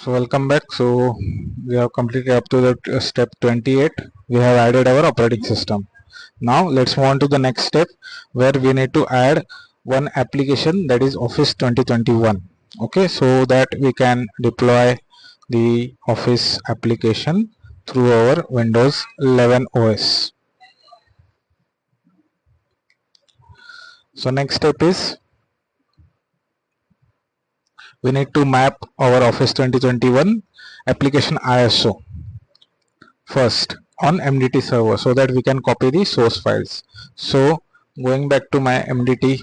So welcome back. So we have completed up to the step 28. We have added our operating system. Now let's move on to the next step where we need to add one application, that is Office 2021. Okay, so that we can deploy the Office application through our Windows 11 OS. So next step is we need to map our Office 2021 application ISO first on MDT server so that we can copy the source files. So going back to my MDT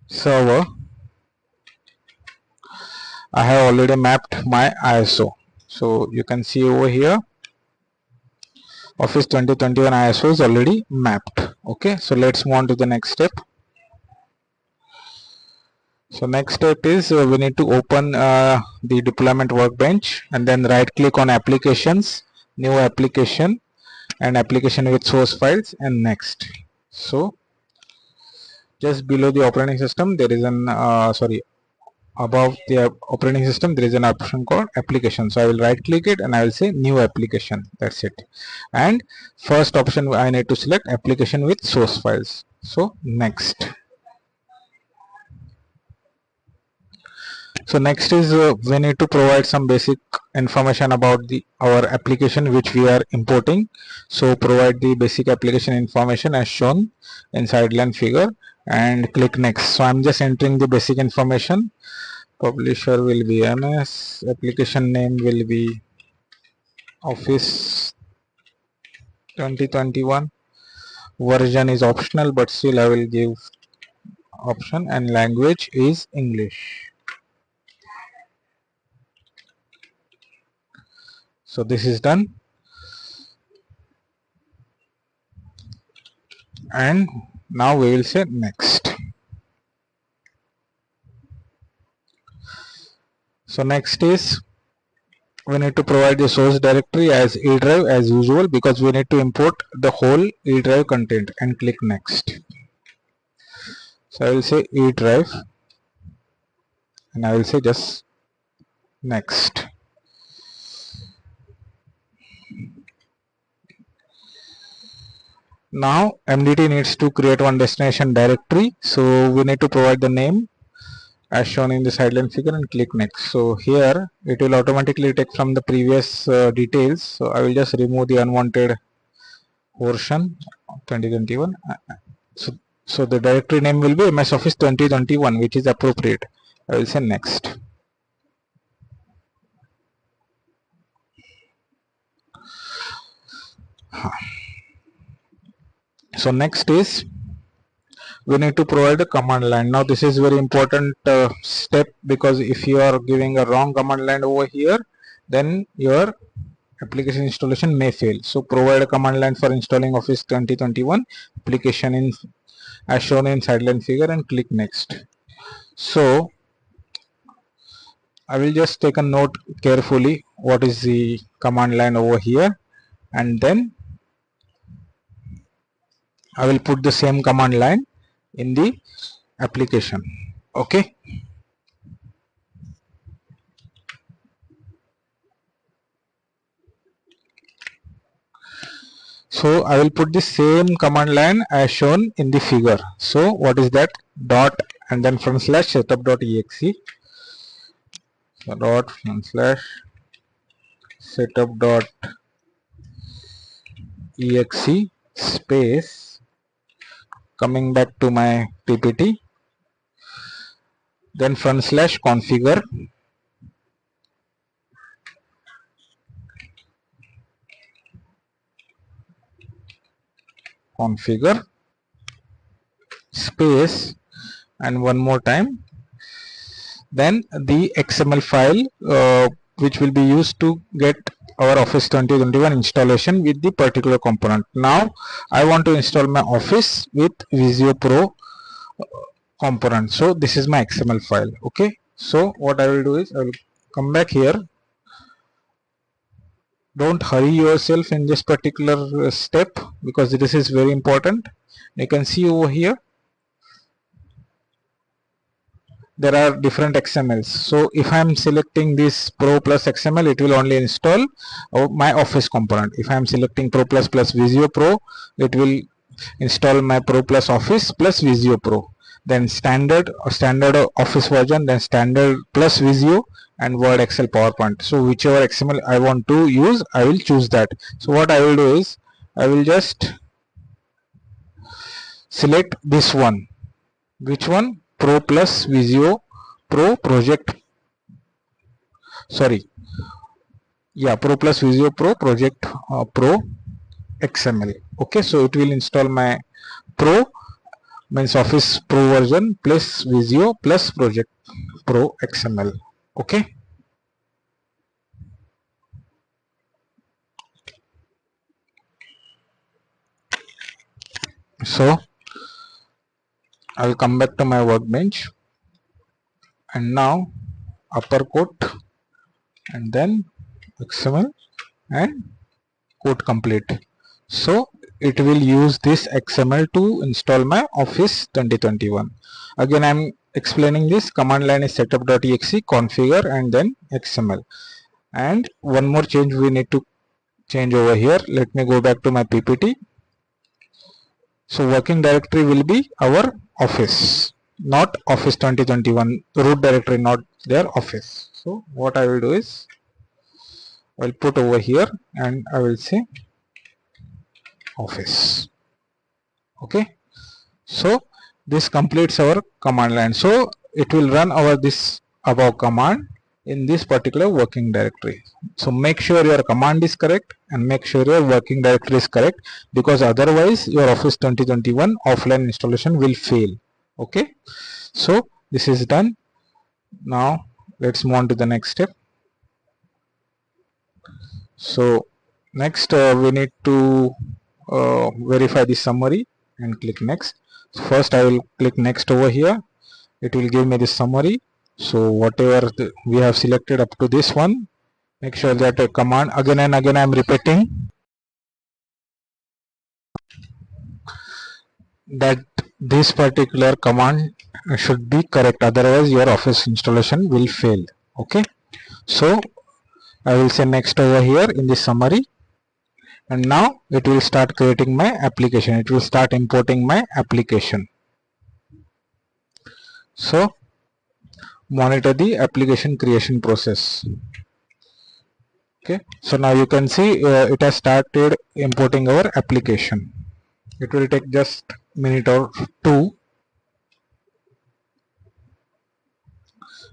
server, I have already mapped my ISO. So you can see over here Office 2021 ISO is already mapped. Okay, so let's move on to the next step. So next step is we need to open the deployment workbench and then right click on applications, new application, and application with source files, and next. So just below the operating system there is an above the operating system there is an option called application. So I will right click it and I will say new application. That's it. And first option I need to select application with source files. So next. So next is we need to provide some basic information about our application which we are importing. So provide the basic application information as shown in sideline figure and click next. So I'm just entering the basic information. Publisher will be MS, application name will be Office 2021, version is optional but still I will give option, and language is English. So this is done, and now we will say next. So next is we need to provide the source directory as E drive as usual because we need to import the whole E drive content, and click next. So I will say E drive and I will say just next. Now MDT needs to create one destination directory, so we need to provide the name as shown in the sideline figure and click next. So here it will automatically take from the previous details, so I will just remove the unwanted portion 2021. So the directory name will be MS Office 2021, which is appropriate. I will say next. So next is we need to provide a command line. Now this is very important step, because if you are giving a wrong command line over here, then your application installation may fail. So provide a command line for installing Office 2021 application in as shown in sideline figure and click next. So I will just take a note carefully what is the command line over here, and then I will put the same command line in the application. Okay. So I will put the same command line as shown in the figure. So what is that? Dot and then / setup.exe. So dot / setup.exe space, coming back to my PPT, then / configure, space, and one more time, then the XML file which will be used to get our Office 2021 installation with the particular component. Now I want to install my Office with Visio Pro component. So this is my XML file. Okay, so what I will do is I will come back here. Don't hurry yourself in this particular step because this is very important. You can see over here there are different XMLs. So if I am selecting this Pro plus XML, it will only install my Office component. If I am selecting Pro plus Visio Pro, it will install my Pro plus Office plus Visio Pro. Then standard Office version, then standard plus Visio, and Word, Excel, PowerPoint. So whichever XML I want to use, I will choose that. So what I will do is, I will just select this one. Which one? Pro plus Visio Pro project. Sorry. Yeah, Pro plus Visio Pro project Pro XML. Okay, so it will install my Pro, means Office Pro version plus Visio plus project Pro XML. Okay. So I will come back to my workbench, and now upper quote and then XML and quote complete. So it will use this XML to install my Office 2021. Again, I am explaining this. Command line is setup.exe, configure, and then XML. And one more change we need to change over here. Let me go back to my PPT. So working directory will be our Office, not Office 2021 root directory, not their Office. So what I will do is, I will put over here and I will say Office. Okay, so this completes our command line. So it will run our this above command in this particular working directory. So make sure your command is correct and make sure your working directory is correct, because otherwise your Office 2021 offline installation will fail. Okay, so this is done. Now let's move on to the next step. So next we need to verify the summary and click next. So first I will click next over here. It will give me the summary. So whatever we have selected up to this one, make sure that a command, again and again I am repeating that this particular command should be correct, otherwise your Office installation will fail. Okay, so I will say next over here in the summary, and now it will start creating my application. It will start importing my application. So monitor the application creation process. Okay, so now you can see it has started importing our application. It will take just a minute or two.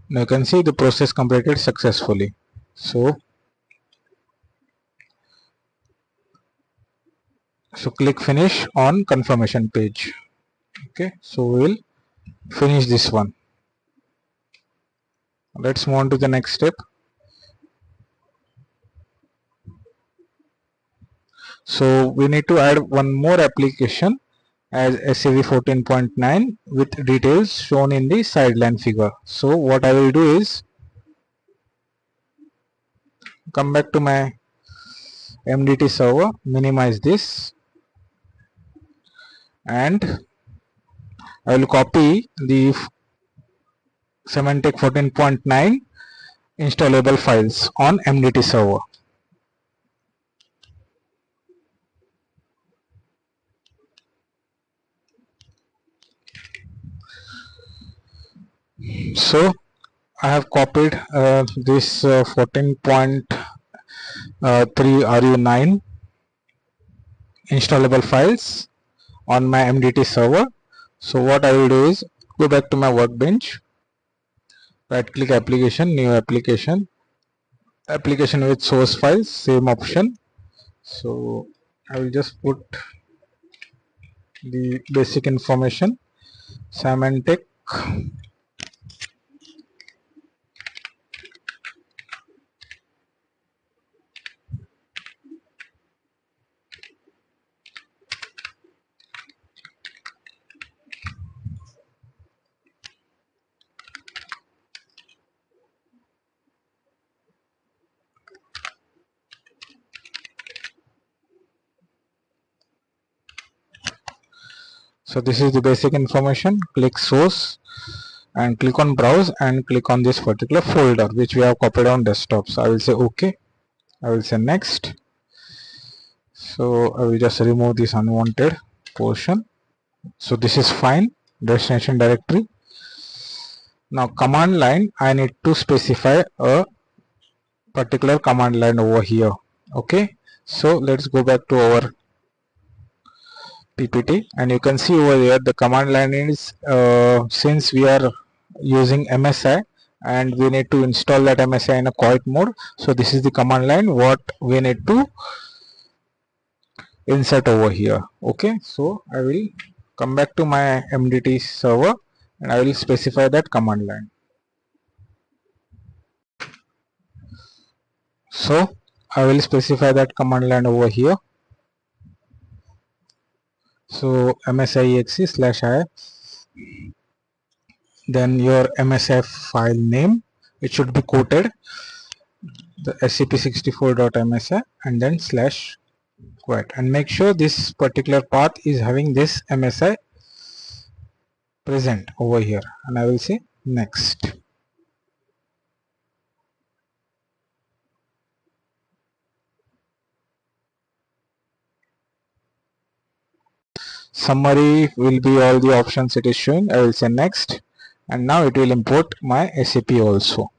Now you can see the process completed successfully. So click finish on confirmation page. Okay, so we will finish this one. Let's move on to the next step. So we need to add one more application as SAV 14.9 with details shown in the sideline figure. So what I will do is come back to my MDT server, minimize this, and I will copy the Symantec 14.9 installable files on MDT server. So I have copied this 14.3 RU9 installable files on my MDT server. So what I will do is go back to my workbench, right click application, new application, application with source files, same option. So I will just put the basic information, Symantec So this is the basic information. Click source, and click on browse and click on this particular folder which we have copied on desktop. So I will say OK. I will say next. So I will just remove this unwanted portion. So this is fine, destination directory. Now command line, I need to specify a particular command line over here. Okay, so let's go back to our PPT, and you can see over here the command line is since we are using MSI and we need to install that MSI in a quiet mode, so this is the command line what we need to insert over here. Okay, so I will come back to my MDT server and I will specify that command line. So I will specify that command line over here. So msi/i, then your MSI file name, it should be quoted, the scp64.msi, and then /quit, and make sure this particular path is having this MSI present over here, and I will say next. Summary will be all the options it is showing. I will say next, and now it will import my SAP also.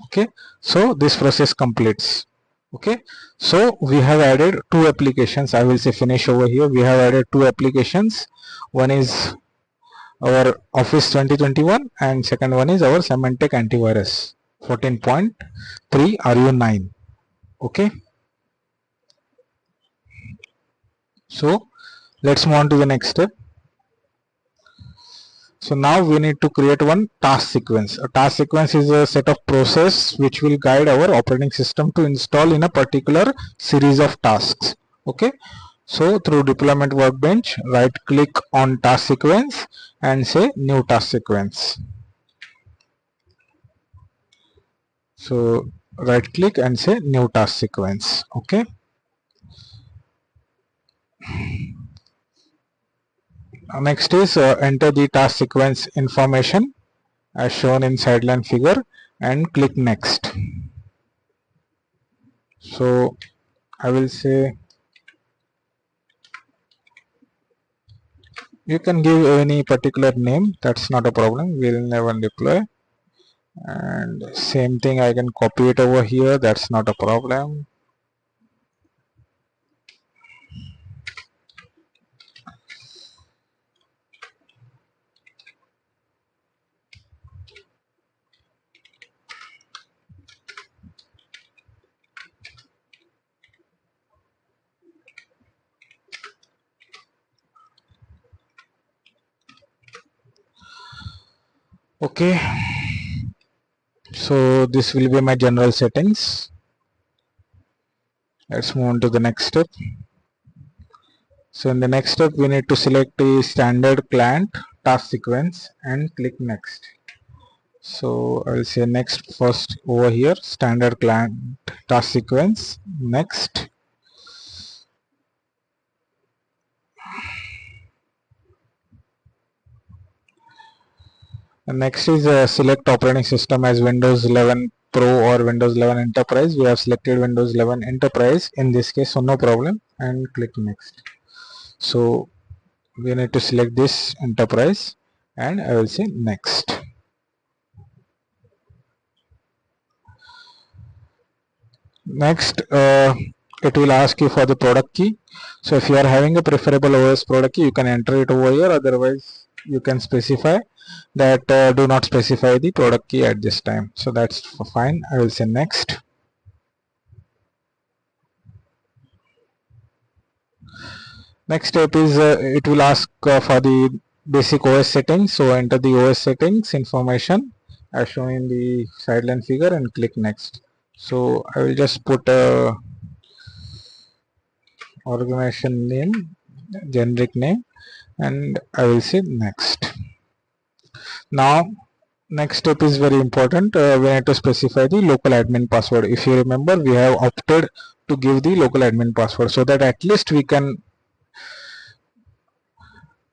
Okay, so this process completes. Okay, so we have added two applications. I will say finish over here. We have added two applications. One is our Office 2021 and second one is our Symantec antivirus 14.3 RU9. Okay, so let's move on to the next step. So now we need to create one task sequence. A task sequence is a set of process which will guide our operating system to install in a particular series of tasks. Okay, so through deployment workbench, right click on task sequence and say new task sequence. So right click and say new task sequence. Okay, next is enter the task sequence information as shown in sideline figure and click next. So I will say you can give any particular name, that's not a problem. We'll never deploy, and same thing I can copy it over here, that's not a problem. Okay, so this will be my general settings. Let's move on to the next step. So in the next step we need to select the standard client task sequence and click next. So I will say next first over here, standard client task sequence, next. And next is select operating system as Windows 11 Pro or Windows 11 Enterprise. We have selected Windows 11 Enterprise in this case, so no problem, and click next. So we need to select this Enterprise and I will say next. Next, it will ask you for the product key. So if you are having a preferable OS product key, you can enter it over here, otherwise you can specify that do not specify the product key at this time. So that's fine. I will say next. Next step is it will ask for the basic OS settings. So enter the OS settings information as shown in the sideline figure and click next. So I will just put a organization name, generic name, and I will say next. Now next step is very important. We need to specify the local admin password. If you remember, we have opted to give the local admin password so that at least we can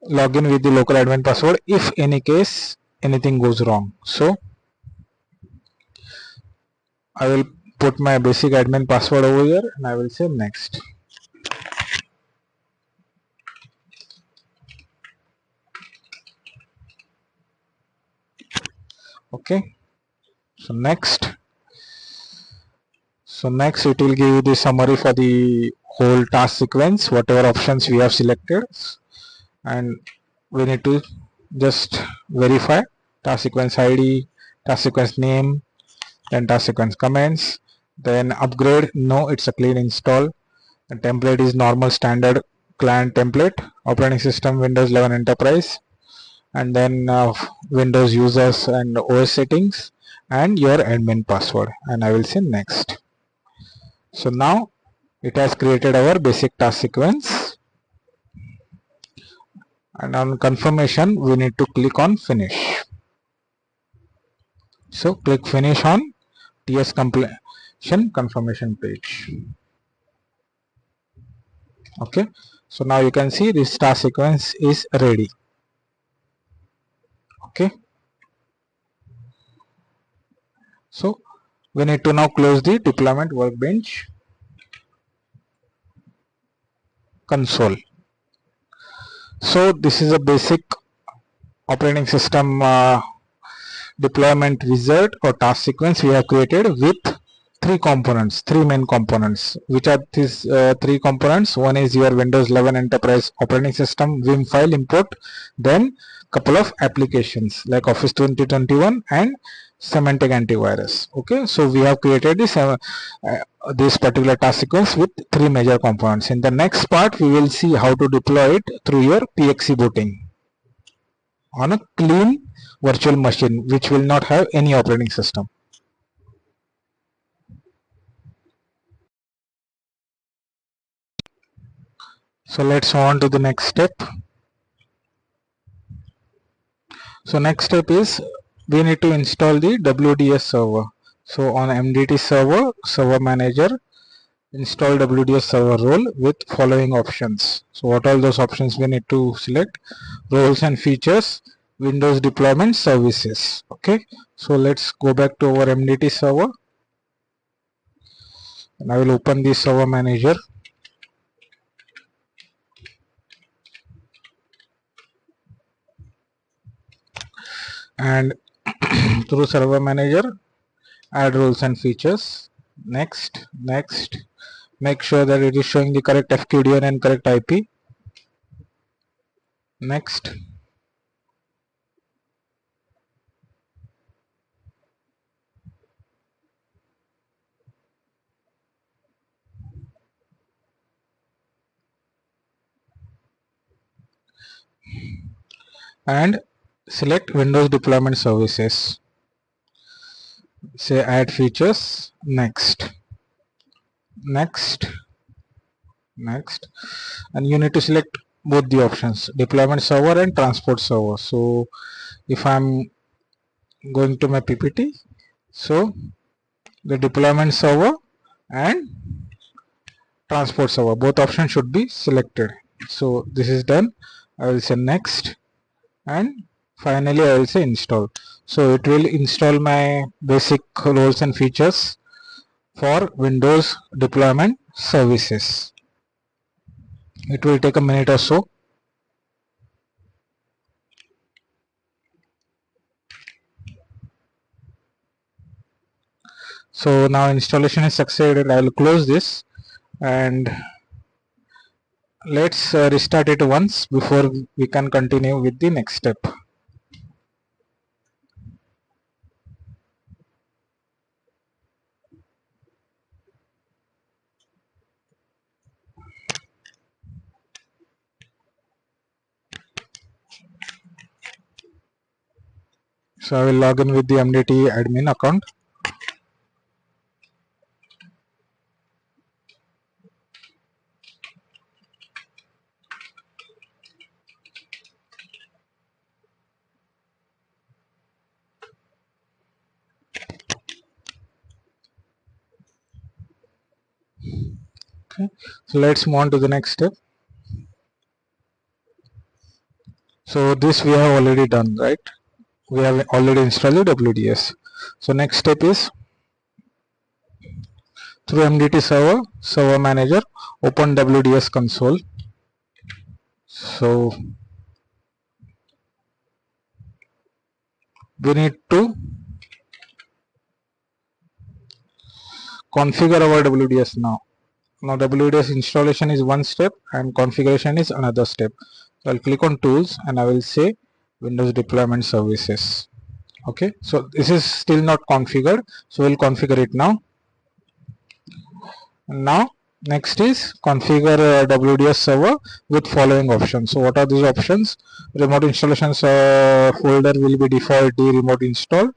log in with the local admin password if any case anything goes wrong. So I will put my basic admin password over here and I will say next. Okay, so next. So next it will give you the summary for the whole task sequence, whatever options we have selected, and we need to just verify task sequence ID, task sequence name, then task sequence comments, then upgrade, no, it's a clean install. The template is normal standard client template, operating system Windows 11 Enterprise, and then Windows users and OS settings, and your admin password, and I will say next. So now it has created our basic task sequence, and on confirmation we need to click on finish. So click finish on TS completion confirmation page. Okay, so now you can see this task sequence is ready. Okay, so we need to now close the deployment workbench console. So this is a basic operating system deployment wizard or task sequence we have created with three main components. Which are these three components? One is your Windows 11 Enterprise operating system Vim file import, then couple of applications like Office 2021 and Semantic Antivirus. Okay, so we have created this particular task sequence with three major components. In the next part, we will see how to deploy it through your PXE booting on a clean virtual machine which will not have any operating system. So let's move on to the next step. So next step is we need to install the WDS server. So on MDT server manager, install WDS server role with following options. So what all those options we need to select? Roles and features, Windows deployment services. Okay, so let's go back to our MDT server and I will open the server manager. And through server manager, add roles and features. Next, make sure that it is showing the correct FQDN and correct IP. Next, and select Windows deployment services. Say add features. Next, and you need to select both the options, deployment server and transport server. So if I'm going to my PPT, so the deployment server and transport server, both options should be selected. So this is done. I will say next, and finally I will say install. So it will install my basic roles and features for Windows deployment services. It will take a minute or so. So now installation is succeeded. I will close this and let's restart it once before we can continue with the next step. So I will log in with the MDT admin account. Okay, so let's move on to the next step. So this we have already done, right? We have already installed the WDS. So next step is through MDT server manager, open WDS console. So we need to configure our WDS now. Now WDS installation is one step and configuration is another step. So I'll click on tools and I will say Windows Deployment Services. Okay, so this is still not configured, so we'll configure it now. Now next is configure WDS server with following options. So what are these options? Remote installations folder will be default D remote install,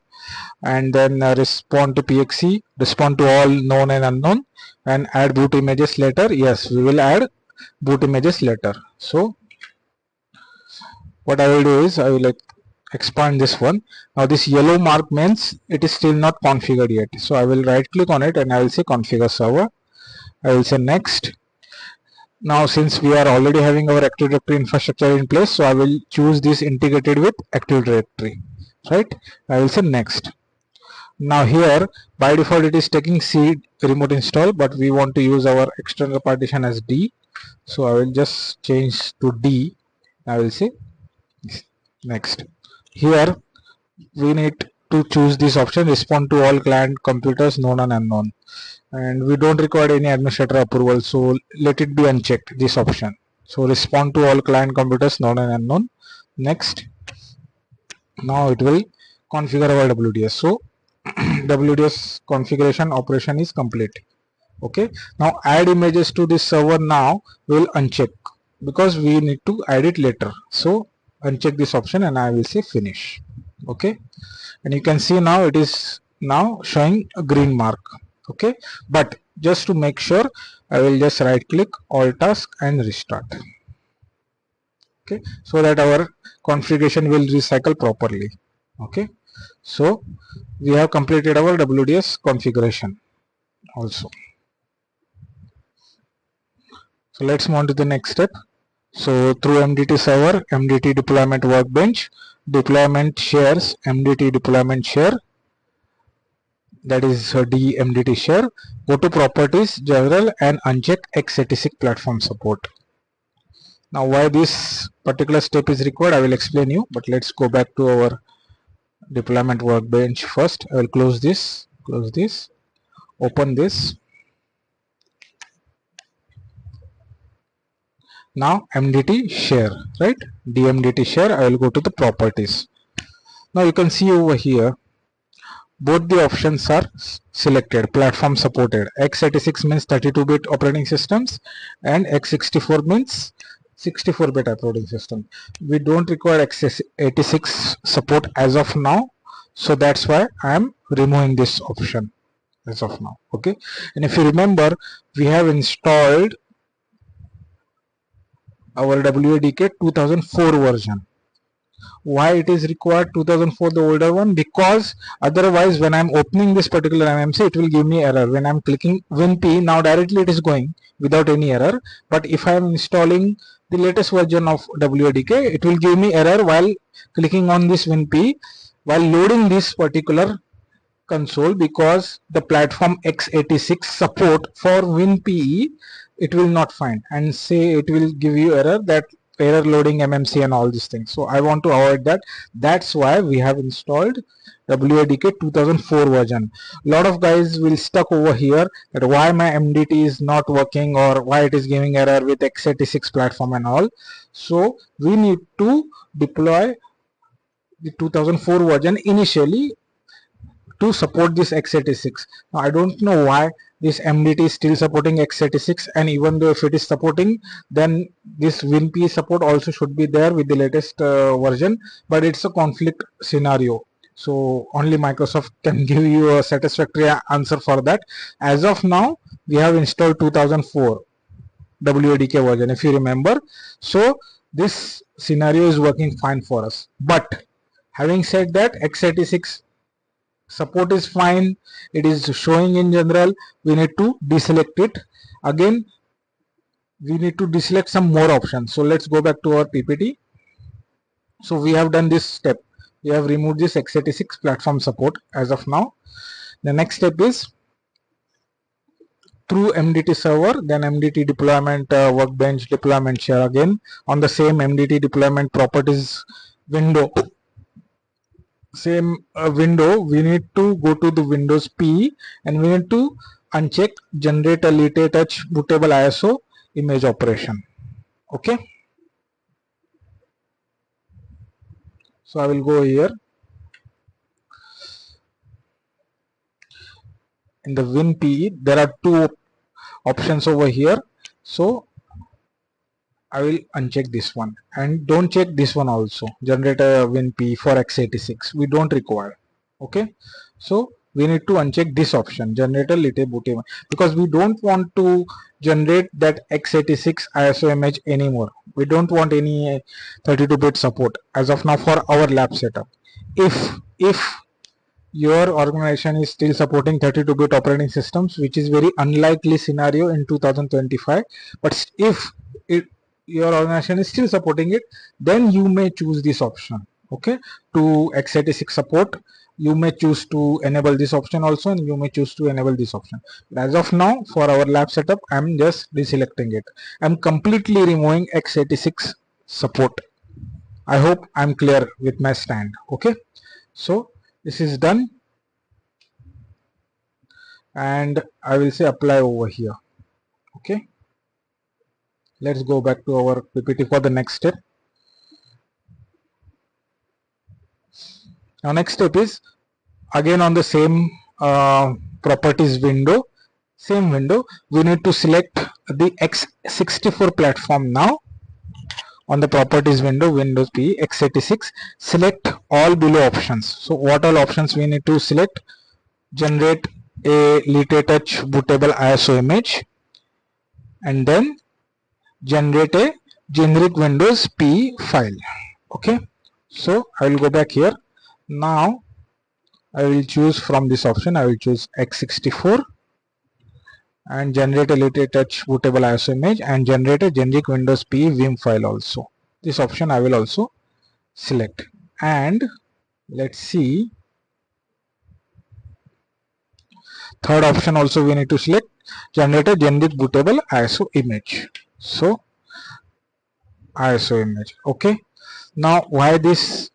and then respond to PXE, respond to all known and unknown, and add boot images later. Yes, we will add boot images later. So what I will do is I will expand this one. Now this yellow mark means it is still not configured yet. So I will right click on it and I will say configure server. I will say next. Now since we are already having our Active Directory infrastructure in place, so I will choose this integrated with Active Directory, right? I will say next. Now here by default it is taking C remote install, but we want to use our external partition as D, so I will just change to D. I will say next. Here we need to choose this option, respond to all client computers known and unknown, and we don't require any administrator approval, so let it be unchecked, this option. So respond to all client computers known and unknown. Next. Now it will configure our WDS. So WDS configuration operation is complete. Okay, now add images to this server. Now we will uncheck because we need to add it later. So uncheck this option and I will say finish. Okay, and you can see now it is now showing a green mark. Okay, but just to make sure, I will just right click, all task and restart. Okay, so that our configuration will recycle properly. Okay, so we have completed our WDS configuration also. So let's move on to the next step. So through MDT server, MDT deployment workbench, deployment shares, MDT deployment share, that is D MDT share. Go to properties, general, and uncheck x86 platform support. Now why this particular step is required, I will explain you, but let's go back to our deployment workbench first. I will close this, open this. Now MDT share, right? DMDT share. I will go to the properties. Now you can see over here both the options are selected. Platform supported. x86 means 32-bit operating systems and x64 means 64-bit operating system. We don't require x86 support as of now, so that's why I am removing this option as of now. Okay, and if you remember, we have installed our WDK 2004 version. Why it is required 2004, the older one? Because otherwise when I'm opening this particular MMC, it will give me error. When I'm clicking WinP, now directly it is going without any error, but if I'm installing the latest version of WDK, it will give me error while clicking on this WinP while loading this particular console, because the platform x86 support for WinPE it will not find, and say it will give you error, that error loading MMC and all these things. So I want to avoid that. That's why we have installed WDK 2004 version. A lot of guys will stuck over here that why my MDT is not working or why it is giving error with x86 platform and all. So we need to deploy the 2004 version initially to support this x86. Now I don't know why this MDT is still supporting x86, and even though if it is supporting, then this WinP support also should be there with the latest version, but it's a conflict scenario, so only Microsoft can give you a satisfactory answer for that. As of now we have installed 2004 WDK version, if you remember, so this scenario is working fine for us. But having said that, x86 support is fine, it is showing in general. We need to deselect it again. We need to deselect some more options. So let's go back to our PPT. So we have done this step. We have removed this x86 platform support as of now. The next step is through MDT server, then MDT deployment workbench deployment share. Again on the same MDT deployment properties window, window, we need to go to the Windows P and we need to uncheck generate a late touch bootable ISO image operation. Okay, so I will go here in the WinPE. There are two options over here, so I will uncheck this one, and don't check this one also, generate a WinPE for x86, we don't require. Okay, so we need to uncheck this option, generate a late bootable, because we don't want to generate that x86 ISO image anymore. We don't want any 32-bit support as of now for our lab setup. If your organization is still supporting 32-bit operating systems, which is very unlikely scenario in 2025, but if your organization is still supporting it, then you may choose this option. Okay, to x86 support, you may choose to enable this option also, and you may choose to enable this option. But as of now, for our lab setup, I'm just deselecting it. I'm completely removing x86 support. I hope I'm clear with my stand. Okay, so this is done, and I will say apply over here. Okay, let's go back to our PPT for the next step. Now next step is again on the same properties window, we need to select the x64 platform. Now on the properties window, Windows P x86, select all below options. So what all options we need to select? Generate a late touch bootable ISO image, and then generate a generic Windows P file. Okay, so I will go back here. Now I will choose from this option, I will choose x64 and generate a late touch bootable ISO image and generate a generic Windows P Vim file also. This option I will also select, and let's see, third option also we need to select, generate a generic bootable ISO image. So ISO image. Okay, now why this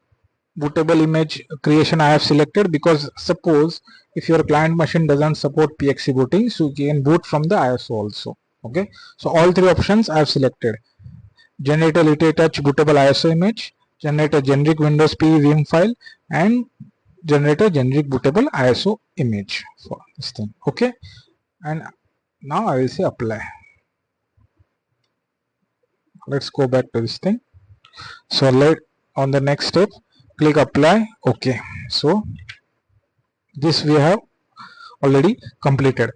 bootable image creation I have selected? Because suppose if your client machine doesn't support PXE booting, so you can boot from the ISO also. Okay, so all three options I have selected: generate a late touch bootable ISO image, generate a generic Windows P Vim file, and generate a generic bootable ISO image for this thing. Okay, and now I will say apply. Let's go back to this thing. So on the next step, click apply. Okay, so this we have already completed.